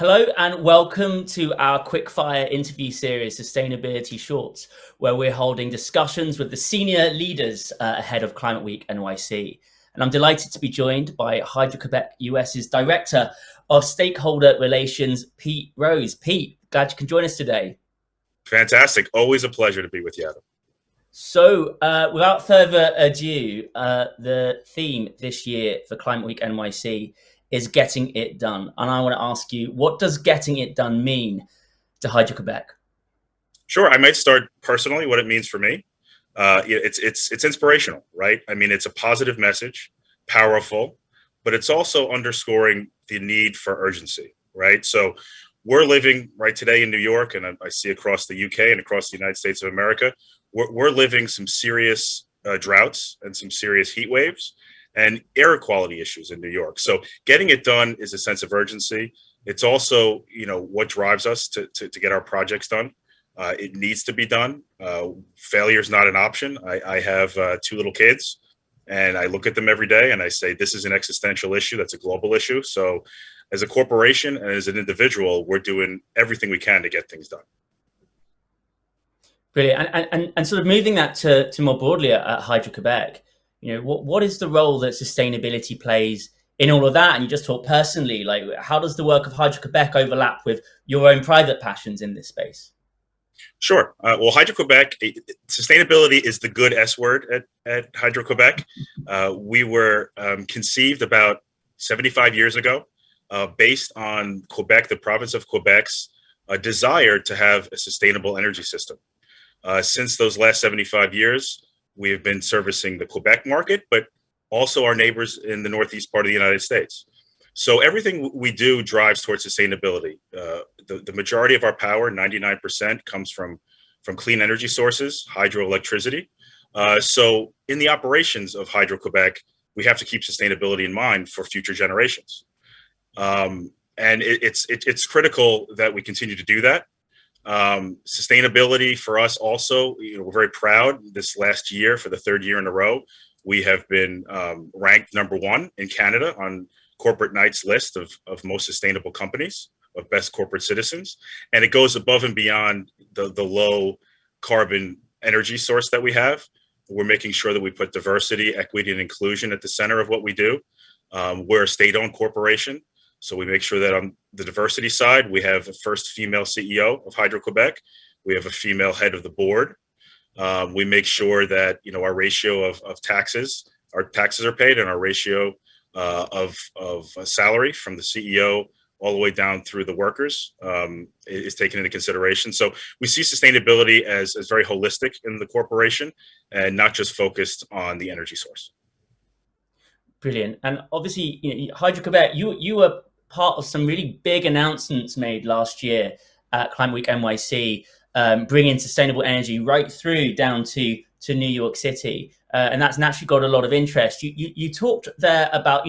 Hello and welcome to our quickfire interview series, Sustainability Shorts, where we're holding discussions with the senior leaders ahead of Climate Week NYC. And I'm delighted to be joined by Hydro-Québec U.S.'s Director of Stakeholder Relations, Pete Rose. Pete, glad you can join us today. Fantastic. Always a pleasure to be with you, Adam. So, without further ado, the theme this year for Climate Week NYC is getting it done. And I want to ask you, what does getting it done mean to Hydro-Québec? Sure. I might start personally, what it means for me. It's inspirational, right? I mean, it's a positive message, powerful, but it's also underscoring the need for urgency, right? So we're living right today in New York, and I see across the UK and across the United States of America, we're living some serious droughts and some serious heat waves and air quality issues in New York. So getting it done is a sense of urgency. It's also, what drives us to get our projects done. It needs to be done. Failure is not an option. I have two little kids, and I look at them every day and I say, this is an existential issue. That's a global issue. So as a corporation and as an individual, we're doing everything we can to get things done. Brilliant. And sort of moving that to more broadly at Hydro-Québec, what is the role that sustainability plays in all of that? And you just talk personally, like how does the work of Hydro-Québec overlap with your own private passions in this space? Sure. Well, Hydro-Québec, sustainability is the good S word at Hydro-Québec. We were conceived about 75 years ago based on Quebec, the province of Quebec's desire to have a sustainable energy system. Since those last 75 years, we have been servicing the Quebec market, but also our neighbors in the northeast part of the United States. So everything we do drives towards sustainability. The majority of our power, 99%, comes from clean energy sources, hydroelectricity. So in the operations of Hydro-Québec, we have to keep sustainability in mind for future generations. And it's critical that we continue to do that. Sustainability for us also, we're very proud this last year, for the third year in a row, we have been ranked #1 in Canada on Corporate Knights list of most sustainable companies, of best corporate citizens. And it goes above and beyond the low carbon energy source that we have. We're making sure that we put diversity, equity, and inclusion at the center of what we do. We're a state-owned corporation, so we make sure that on the diversity side, we have the first female CEO of Hydro-Québec. We have a female head of the board. We make sure that our ratio of taxes, our taxes are paid, and our ratio of salary from the CEO all the way down through the workers is taken into consideration. So we see sustainability as very holistic in the corporation and not just focused on the energy source. Brilliant. And obviously, Hydro-Québec, you were part of some really big announcements made last year at Climate Week NYC, bringing sustainable energy right through down to New York City. And that's naturally got a lot of interest. You talked there about,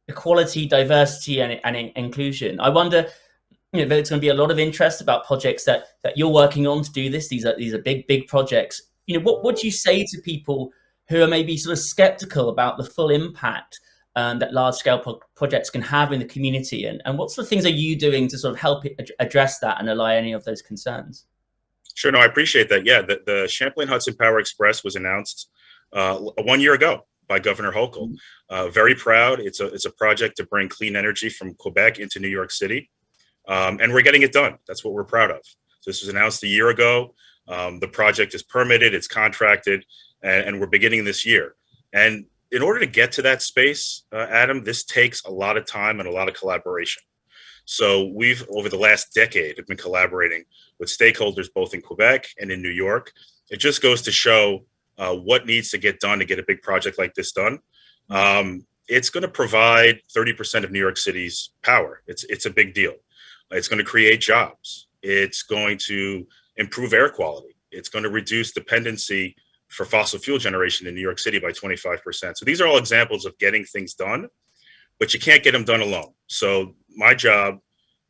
equality, diversity, and inclusion. I wonder, there's going to be a lot of interest about projects that you're working on to do this. These are big projects. What would you say to people who are maybe sort of skeptical about the full impact that large-scale projects can have in the community? And what sort of things are you doing to sort of help address that and allay any of those concerns? Sure, no, I appreciate that. Yeah, the Champlain Hudson Power Express was announced 1 year ago by Governor Hochul. Very proud. It's a project to bring clean energy from Quebec into New York City, and we're getting it done. That's what we're proud of. So this was announced a year ago. The project is permitted, it's contracted, and we're beginning this year. And in order to get to that space, Adam, this takes a lot of time and a lot of collaboration. So we've, over the last decade, have been collaborating with stakeholders both in Quebec and in New York. It just goes to show what needs to get done to get a big project like this done. It's going to provide 30% of New York City's power. It's a big deal. It's going to create jobs. It's going to improve air quality. It's going to reduce dependency for fossil fuel generation in New York City by 25%. So these are all examples of getting things done, but you can't get them done alone. So my job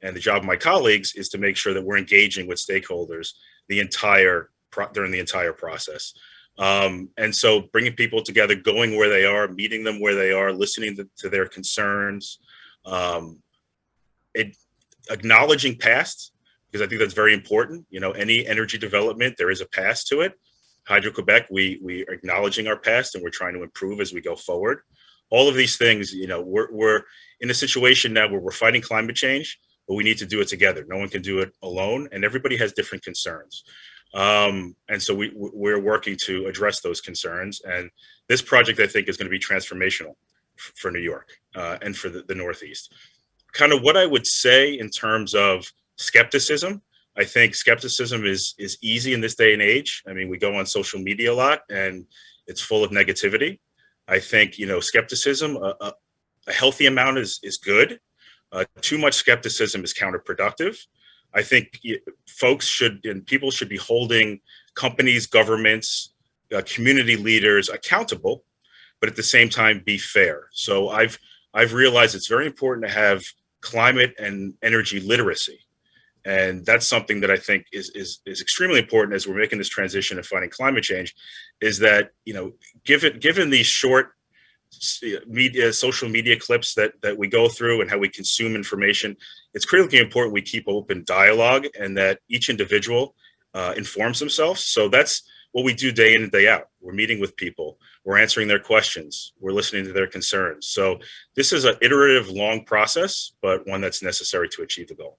and the job of my colleagues is to make sure that we're engaging with stakeholders during the entire process. And so bringing people together, going where they are, meeting them where they are, listening to their concerns. acknowledging past, because I think that's very important. Any energy development, there is a past to it. Hydro-Québec, we are acknowledging our past and we're trying to improve as we go forward. All of these things, we're in a situation now where we're fighting climate change, but we need to do it together. No one can do it alone, and everybody has different concerns. And so we're working to address those concerns. And this project, I think, is going to be transformational for New York and for the Northeast. Kind of what I would say in terms of skepticism. I think skepticism is easy in this day and age. I mean, we go on social media a lot and it's full of negativity. I think, skepticism, a healthy amount is good. Too much skepticism is counterproductive. I think people should be holding companies, governments, community leaders accountable, but at the same time be fair. So I've realized it's very important to have climate and energy literacy. And that's something that I think is extremely important as we're making this transition and fighting climate change, is that, given these short social media clips that we go through and how we consume information, it's critically important we keep open dialogue and that each individual informs themselves. So that's what we do day in and day out. We're meeting with people, we're answering their questions, we're listening to their concerns. So this is an iterative, long process, but one that's necessary to achieve the goal.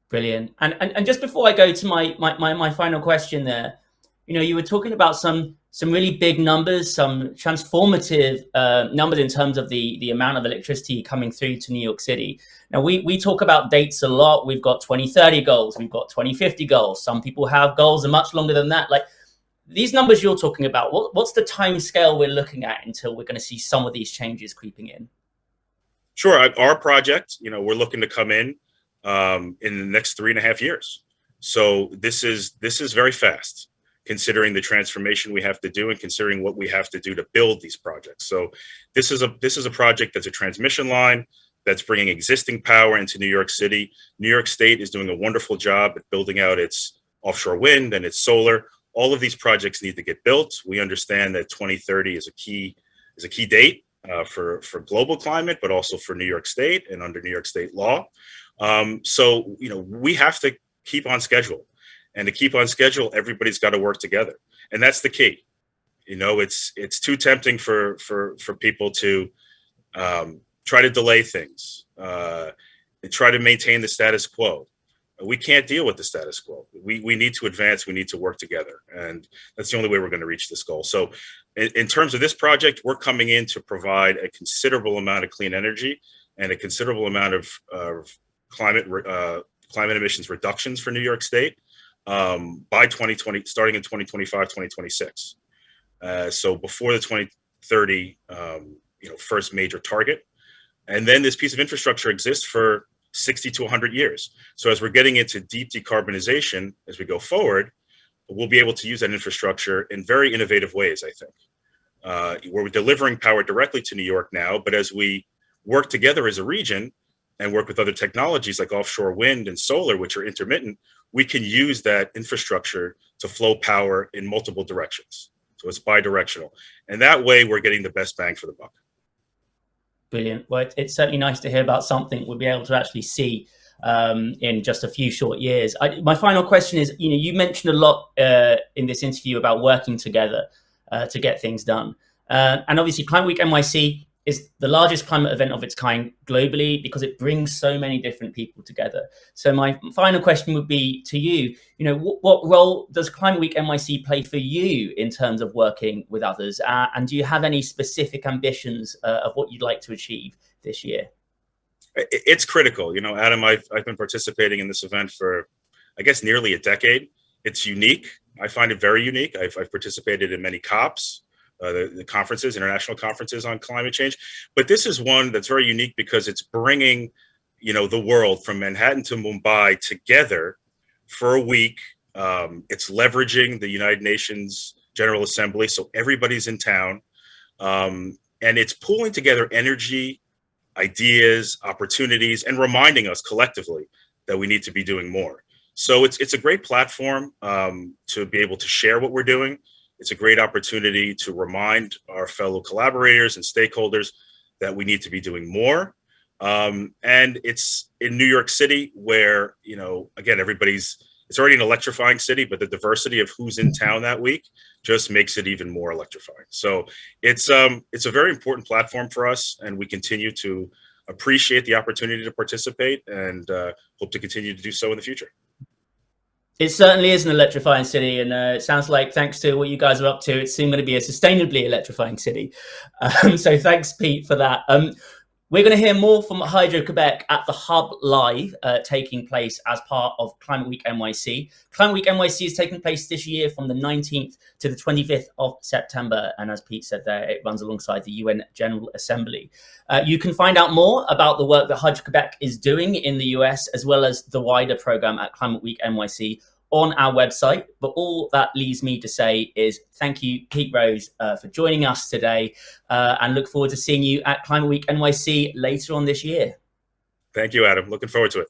Brilliant. And just before I go to my final question there, you were talking about some really big numbers, some transformative numbers in terms of the amount of electricity coming through to New York City. Now, we talk about dates a lot. We've got 2030 goals. We've got 2050 goals. Some people have goals that are much longer than that. Like these numbers you're talking about, what's the time scale we're looking at until we're going to see some of these changes creeping in? Sure. Our project, we're looking to come in the next 3.5 years. So this is very fast, considering the transformation we have to do and considering what we have to do to build these projects. So this is a project that's a transmission line that's bringing existing power into New York City. New York State is doing a wonderful job at building out its offshore wind and its solar. All of these projects need to get built. We understand that 2030 is a key date for global climate, but also for New York State and under New York State law. So we have to keep on schedule. And to keep on schedule, everybody's got to work together, and that's the key. It's too tempting for people to try to delay things, and try to maintain the status quo. We can't deal with the status quo. We need to advance. We need to work together, and that's the only way we're going to reach this goal. So, in terms of this project, we're coming in to provide a considerable amount of clean energy and a considerable amount of climate emissions reductions for New York State. By 2020, starting in 2025, 2026. So before the 2030, first major target. And then this piece of infrastructure exists for 60 to 100 years. So as we're getting into deep decarbonization, as we go forward, we'll be able to use that infrastructure in very innovative ways, I think. We're delivering power directly to New York now, but as we work together as a region and work with other technologies like offshore wind and solar, which are intermittent, we can use that infrastructure to flow power in multiple directions. So it's bi-directional. And that way we're getting the best bang for the buck. Brilliant. Well, it's certainly nice to hear about something we'll be able to actually see in just a few short years. My final question is, you mentioned a lot in this interview about working together to get things done. And obviously Climate Week NYC is the largest climate event of its kind globally because it brings so many different people together. So my final question would be to you, what role does Climate Week NYC play for you in terms of working with others? And do you have any specific ambitions of what you'd like to achieve this year? It's critical. Adam, I've been participating in this event for, I guess, nearly a decade. It's unique. I find it very unique. I've participated in many COPs. The conferences, international conferences on climate change. But this is one that's very unique because it's bringing, the world from Manhattan to Mumbai together for a week. It's leveraging the United Nations General Assembly, so everybody's in town. And it's pulling together energy, ideas, opportunities, and reminding us collectively that we need to be doing more. So it's a great platform to be able to share what we're doing. It's a great opportunity to remind our fellow collaborators and stakeholders that we need to be doing more. And it's in New York City where, again, it's already an electrifying city, but the diversity of who's in town that week just makes it even more electrifying. So it's a very important platform for us, and we continue to appreciate the opportunity to participate and hope to continue to do so in the future. It certainly is an electrifying city, and it sounds like, thanks to what you guys are up to, it's soon going to be a sustainably electrifying city. So thanks, Pete, for that. We're going to hear more from Hydro-Québec at the Hub Live, taking place as part of Climate Week NYC. Climate Week NYC is taking place this year from the 19th to the 25th of September. And as Pete said there, it runs alongside the UN General Assembly. You can find out more about the work that Hydro-Québec is doing in the US, as well as the wider program at Climate Week NYC, on our website. But all that leaves me to say is thank you, Pete Rose, for joining us today, and look forward to seeing you at Climate Week NYC later on this year. Thank you, Adam. Looking forward to it.